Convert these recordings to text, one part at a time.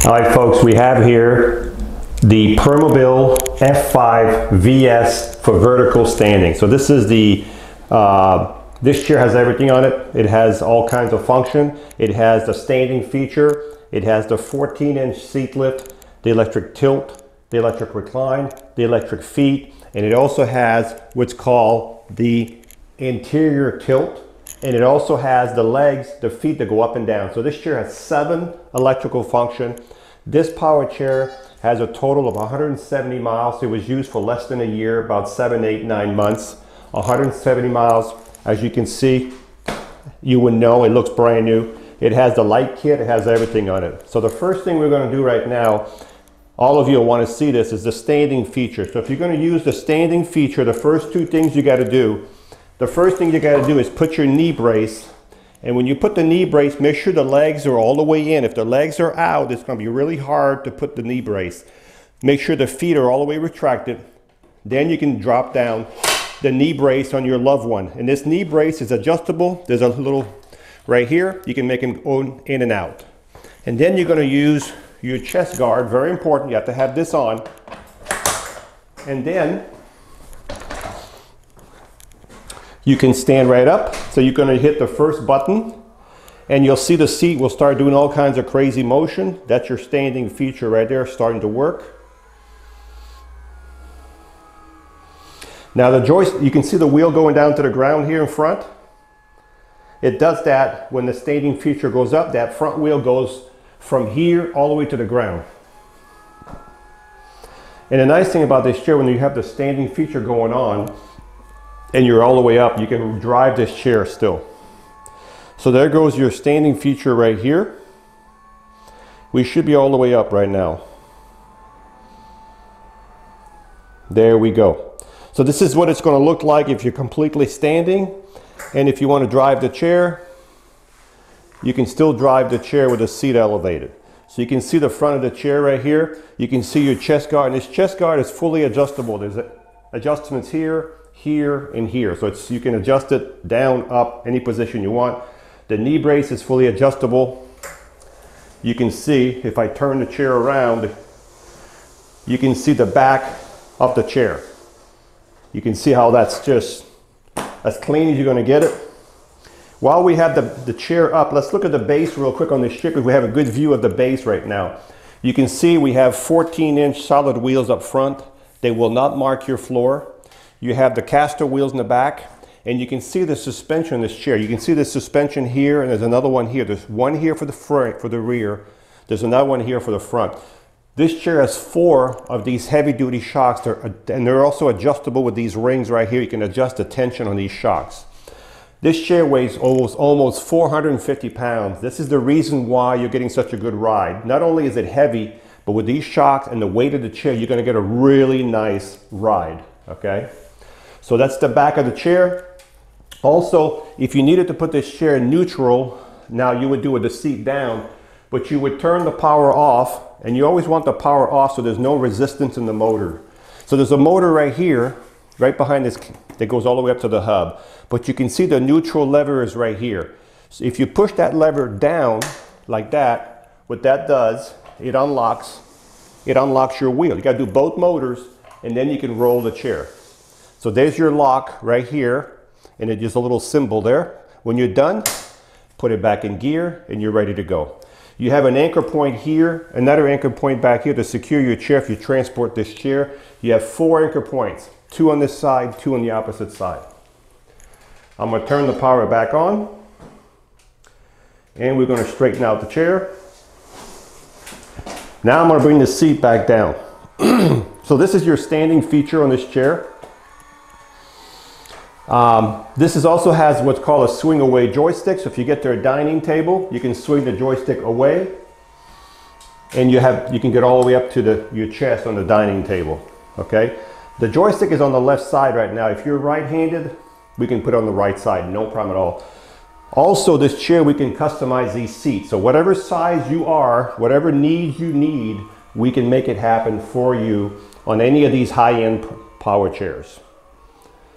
All right, folks, we have here the Permobil F5VS for vertical standing. So this is the, this chair has everything on it. It has all kinds of function. It has the standing feature. It has the 14-inch seat lift, the electric tilt, the electric recline, the electric feet, and it also has what's called the anterior tilt. And it also has the legs, the feet that go up and down. So this chair has 7 electrical function. This power chair has a total of 170 miles. It was used for less than a year, about 7, 8, 9 months. 170 miles. As you can see, you would know it looks brand new. It has the light kit, it has everything on it. So the first thing we're going to do right now, all of you will want to see this, is the standing feature. So if you're going to use the standing feature, the first 2 things you got to do, the first thing you got to do is put your knee brace. And when you put the knee brace, make sure the legs are all the way in. If the legs are out, it's going to be really hard to put the knee brace. Make sure the feet are all the way retracted. Then you can drop down the knee brace on your loved one. And this knee brace is adjustable. There's a little right here. You can make them go in and out. And then you're going to use your chest guard. Very important. You have to have this on. And then you can stand right up. So you're going to hit the first button and you'll see the seat will start doing all kinds of crazy motion. That's your standing feature right there starting to work. Now the joystick, you can see the wheel going down to the ground here in front. It does that when the standing feature goes up. That front wheel goes from here all the way to the ground. And the nice thing about this chair, when you have the standing feature going on, and you're all the way up, you can drive this chair still. So there goes your standing feature right here. We should be all the way up right now. There we go. So this is what it's going to look like if you're completely standing. And if you want to drive the chair, you can still drive the chair with the seat elevated. So you can see the front of the chair right here. You can see your chest guard, and this chest guard is fully adjustable. There's adjustments here, here, and here. So it's, you can adjust it down, up, any position you want. The knee brace is fully adjustable. You can see, if I turn the chair around, you can see the back of the chair. You can see how that's just as clean as you're going to get it. While we have the chair up, let's look at the base real quick on this chair, because we have a good view of the base right now. You can see we have 14-inch solid wheels up front. They will not mark your floor. You have the caster wheels in the back, and you can see the suspension in this chair. You can see the suspension here, and there's another one here. There's one here for the front, for the rear. There's another one here for the front. This chair has 4 of these heavy-duty shocks, and they're also adjustable with these rings right here. You can adjust the tension on these shocks. This chair weighs almost 450 pounds. This is the reason why you're getting such a good ride. Not only is it heavy, but with these shocks and the weight of the chair, you're going to get a really nice ride, okay? So that's the back of the chair. Also, if you needed to put this chair in neutral, now you would do with the seat down, but you would turn the power off, and you always want the power off so there's no resistance in the motor. So there's a motor right here, right behind this, that goes all the way up to the hub. But you can see the neutral lever is right here. So if you push that lever down like that, what that does, it unlocks your wheel. You got to do both motors, and then you can roll the chair. So there's your lock right here, and it's just a little symbol there. When you're done, put it back in gear, and you're ready to go. You have an anchor point here, another anchor point back here to secure your chair if you transport this chair. You have 4 anchor points, 2 on this side, 2 on the opposite side. I'm going to turn the power back on, and we're going to straighten out the chair. Now I'm going to bring the seat back down. So this is your standing feature on this chair. This also has what's called a swing away joystick. So if you get to a dining table, you can swing the joystick away, and you can get all the way up to your chest on the dining table. Okay, the joystick is on the left side right now. If you're right-handed, we can put it on the right side, no problem at all. Also, this chair, we can customize these seats. So whatever size you are, whatever needs you need, we can make it happen for you on any of these high-end power chairs.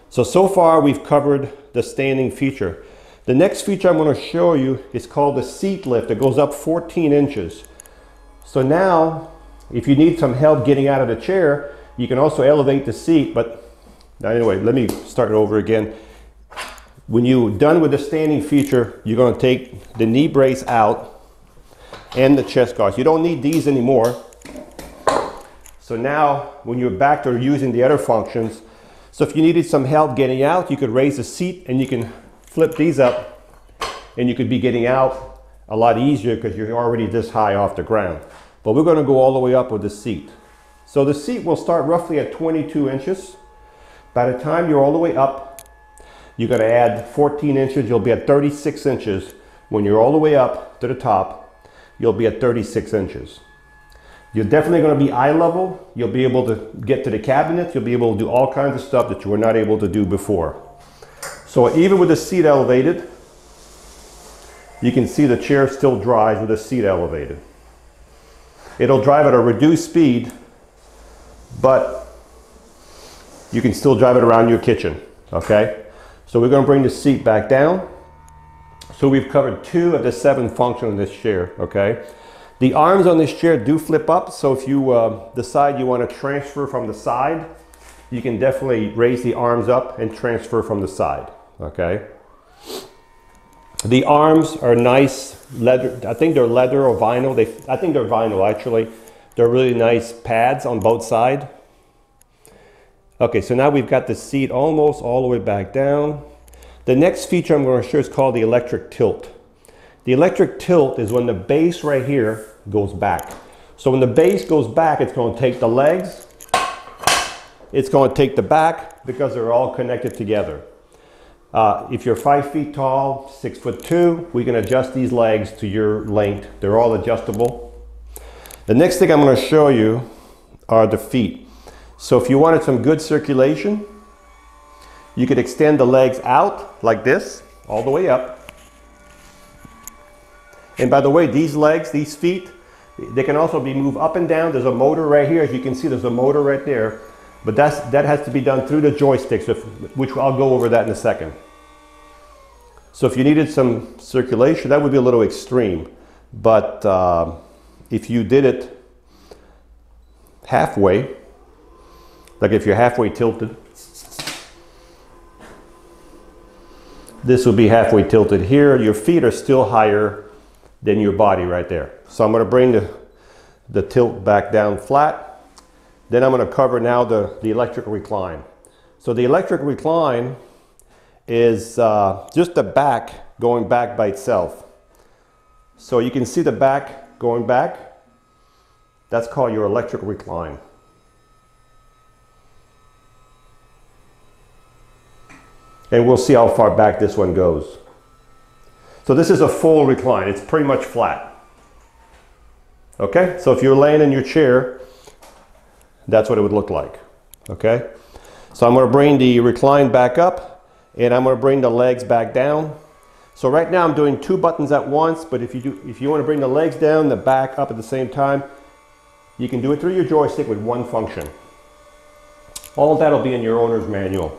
So far we've covered the standing feature. The next feature I'm going to show you is called the seat lift. It goes up 14 inches. So now, if you need some help getting out of the chair, you can also elevate the seat. But anyway, let me start over again. When you're done with the standing feature, you're going to take the knee brace out and the chest guards. You don't need these anymore. So now, when you're back to using the other functions, so if you needed some help getting out, you could raise the seat and you can flip these up and you could be getting out a lot easier because you're already this high off the ground. But we're going to go all the way up with the seat. So the seat will start roughly at 22 inches. By the time you're all the way up, you're going to add 14 inches. You'll be at 36 inches. When you're all the way up to the top, you'll be at 36 inches. You're definitely going to be eye level. You'll be able to get to the cabinets. You'll be able to do all kinds of stuff that you were not able to do before. So even with the seat elevated, you can see the chair still drives with the seat elevated. It'll drive at a reduced speed, but you can still drive it around your kitchen, okay? So we're going to bring the seat back down. So we've covered 2 of the 7 functions of this chair, okay? The arms on this chair do flip up, so if you decide you want to transfer from the side, you can definitely raise the arms up and transfer from the side, okay? The arms are nice leather. I think they're leather or vinyl. I think they're vinyl, actually. They're really nice pads on both sides. Okay, so now we've got the seat almost all the way back down. The next feature I'm going to show is called the electric tilt. The electric tilt is when the base right here goes back. So when the base goes back, it's going to take the legs, it's going to take the back because they're all connected together. If you're 5 feet tall, 6'2", we can adjust these legs to your length. They're all adjustable. The next thing I'm going to show you are the feet. So if you wanted some good circulation, you could extend the legs out like this, all the way up. And by the way, these legs, these feet, they can also be moved up and down. There's a motor right here. As you can see, there's a motor right there. But that has to be done through the joystick, so which I'll go over that in a second. So if you needed some circulation, that would be a little extreme. But if you did it halfway, like if you're halfway tilted, this will be halfway tilted here. Your feet are still higher than your body right there. So I'm going to bring the tilt back down flat. Then I'm going to cover now the electric recline. So the electric recline is just the back going back by itself. So you can see the back going back. That's called your electric recline. And we'll see how far back this one goes. So this is a full recline. It's pretty much flat. Okay, so if you're laying in your chair, that's what it would look like. Okay, so I'm going to bring the recline back up and I'm going to bring the legs back down. So right now I'm doing 2 buttons at once, but if you want to bring the legs down, the back up at the same time, you can do it through your joystick with 1 function. All of that will be in your owner's manual.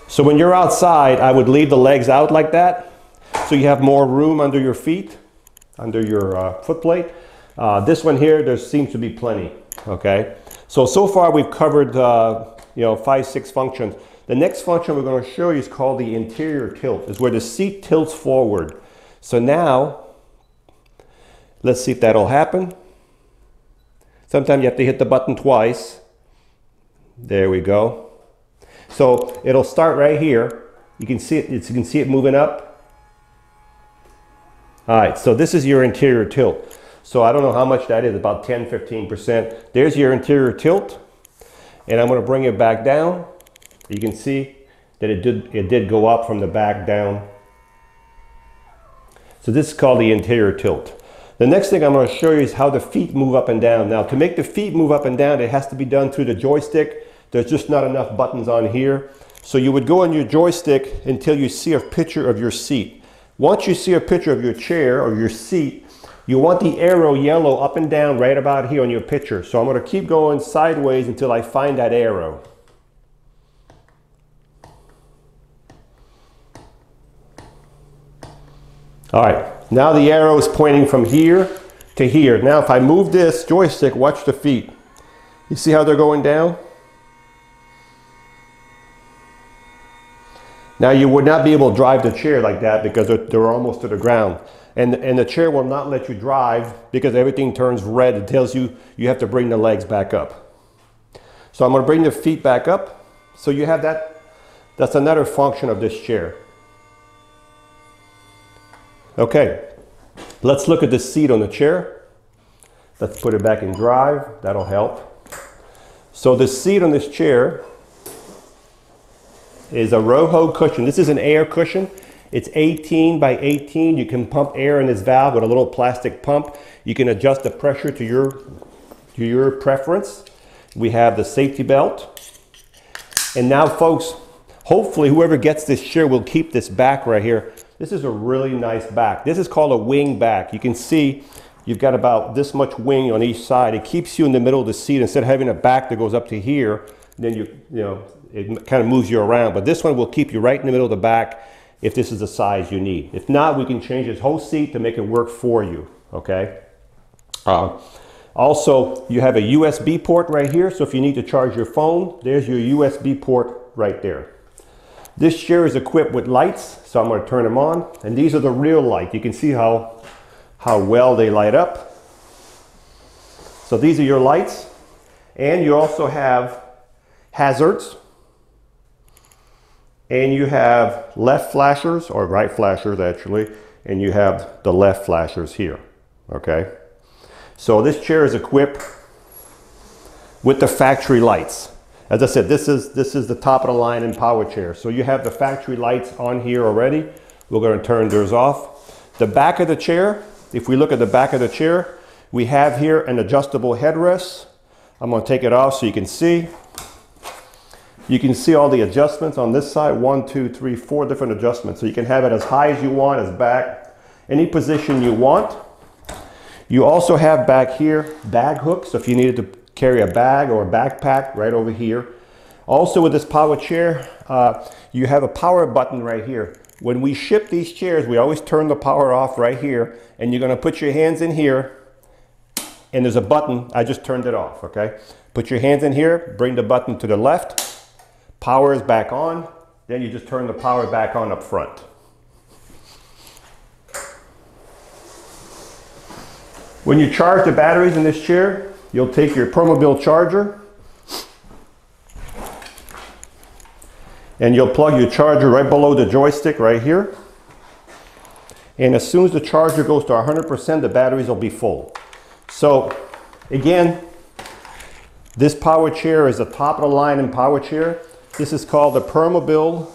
So when you're outside, I would leave the legs out like that, so you have more room under your feet, under your foot plate. This one here, there seems to be plenty. Okay, so far we've covered 5, 6 functions. The next function we're going to show you is called the anterior tilt. Is where the seat tilts forward. So now, let's see if that'll happen. Sometimes you have to hit the button twice. There we go. So it'll start right here. You can see it. You can see it moving up. All right. So this is your anterior tilt. So I don't know how much that is. About 10–15%. There's your anterior tilt, and I'm going to bring it back down. You can see that it did go up from the back down. So this is called the anterior tilt. The next thing I'm going to show you is how the feet move up and down. Now, to make the feet move up and down, it has to be done through the joystick. There's just not enough buttons on here. So you would go on your joystick until you see a picture of your seat. Once you see a picture of your chair or your seat, you want the arrow yellow up and down right about here on your picture. So I'm going to keep going sideways until I find that arrow. All right, Now the arrow is pointing from here to here. Now if I move this joystick, watch the feet. You see how they're going down? Now you would not be able to drive the chair like that because they're almost to the ground. And the chair will not let you drive because everything turns red. It tells you you have to bring the legs back up. So I'm going to bring the feet back up. So you have that. That's another function of this chair. Okay, let's look at the seat on the chair. Let's put it back in drive. That'll help. So the seat on this chair is a Roho cushion. This is an air cushion. It's 18 by 18. You can pump air in this valve with a little plastic pump. You can adjust the pressure to your preference. We have the safety belt. And now folks, hopefully whoever gets this chair will keep this back right here. This is a really nice back. This is called a wing back. You can see you've got about this much wing on each side. It keeps you in the middle of the seat instead of having a back that goes up to here. Then you know, it kind of moves you around. But this one will keep you right in the middle of the back if this is the size you need. If not, we can change this whole seat to make it work for you, okay? Also, you have a USB port right here, so if you need to charge your phone, there's your USB port right there. This chair is equipped with lights, so I'm going to turn them on, and these are the real light. You can see how well they light up. So these are your lights, and you also have hazards. And you have left flashers, or right flashers actually, and you have the left flashers here, okay? So this chair is equipped with the factory lights. As I said, this is the top of the line in power chair. So you have the factory lights on here already. We're going to turn those off. The back of the chair, if we look at the back of the chair, we have here an adjustable headrest. I'm going to take it off so you can see. You can see all the adjustments on this side, 1, 2, 3, 4 different adjustments. So you can have it as high as you want, as back, any position you want. You also have back here bag hooks, so if you needed to carry a bag or a backpack right over here. Also with this power chair, you have a power button right here. When we ship these chairs, we always turn the power off right here, and you're gonna put your hands in here, and there's a button. I just turned it off, okay? Put your hands in here, bring the button to the left. Power is back on, then you just turn the power back on up front. When you charge the batteries in this chair, you'll take your Permobil charger and you'll plug your charger right below the joystick right here. And as soon as the charger goes to 100%, the batteries will be full. So again, this power chair is the top of the line in power chair. This is called the Permobil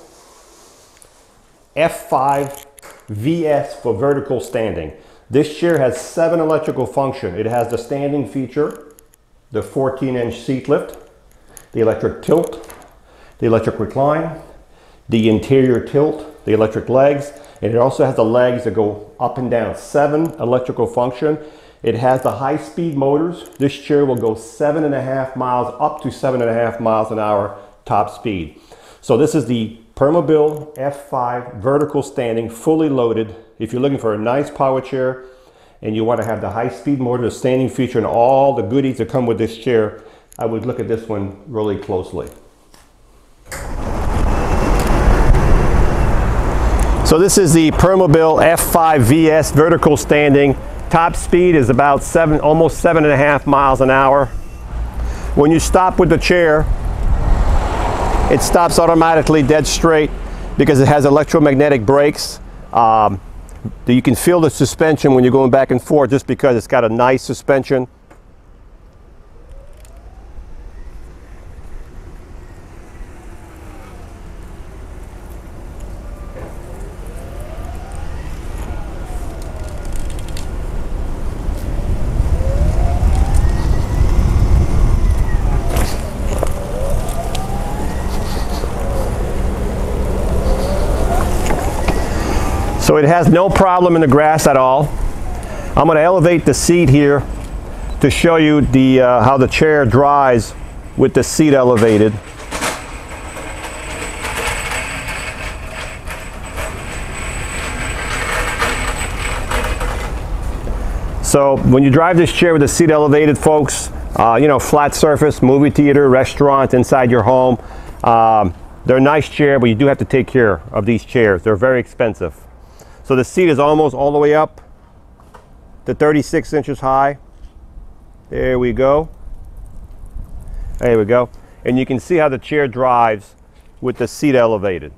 F5VS for vertical standing. This chair has 7 electrical functions. It has the standing feature, the 14-inch seat lift, the electric tilt, the electric recline, the interior tilt, the electric legs, and it also has the legs that go up and down. 7 electrical function. It has the high-speed motors. This chair will go 7.5 miles, up to 7.5 miles an hour top speed. So this is the Permobil F5 vertical standing, fully loaded. If you're looking for a nice power chair and you want to have the high-speed motor, the standing feature, and all the goodies that come with this chair, I would look at this one really closely. So this is the Permobil F5VS vertical standing. Top speed is about almost 7.5 miles an hour. When you stop with the chair, it stops automatically dead straight because it has electromagnetic brakes. You can feel the suspension when you're going back and forth just because it's got a nice suspension. So it has no problem in the grass at all. I'm going to elevate the seat here to show you how the chair dries with the seat elevated. So when you drive this chair with the seat elevated, folks, you know, flat surface, movie theater, restaurant, inside your home, they're a nice chair, but you do have to take care of these chairs. They're very expensive. So the seat is almost all the way up to 36 inches high. There we go. There we go. And you can see how the chair drives with the seat elevated.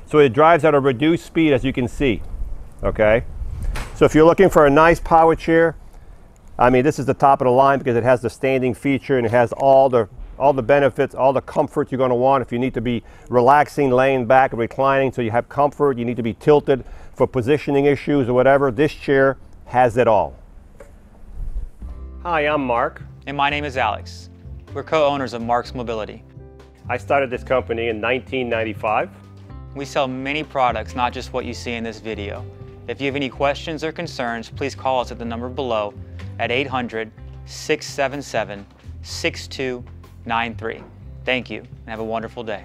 So it drives at a reduced speed, as you can see, okay? So if you're looking for a nice power chair, I mean, this is the top of the line because it has the standing feature and it has all the benefits, all the comfort you're going to want. If you need to be relaxing, laying back, reclining so you have comfort, you need to be tilted for positioning issues or whatever, this chair has it all. Hi, I'm Mark. And my name is Alex. We're co-owners of Marc's Mobility. I started this company in 1995. We sell many products, not just what you see in this video. If you have any questions or concerns, please call us at the number below at 800-677-6293. Thank you, and have a wonderful day.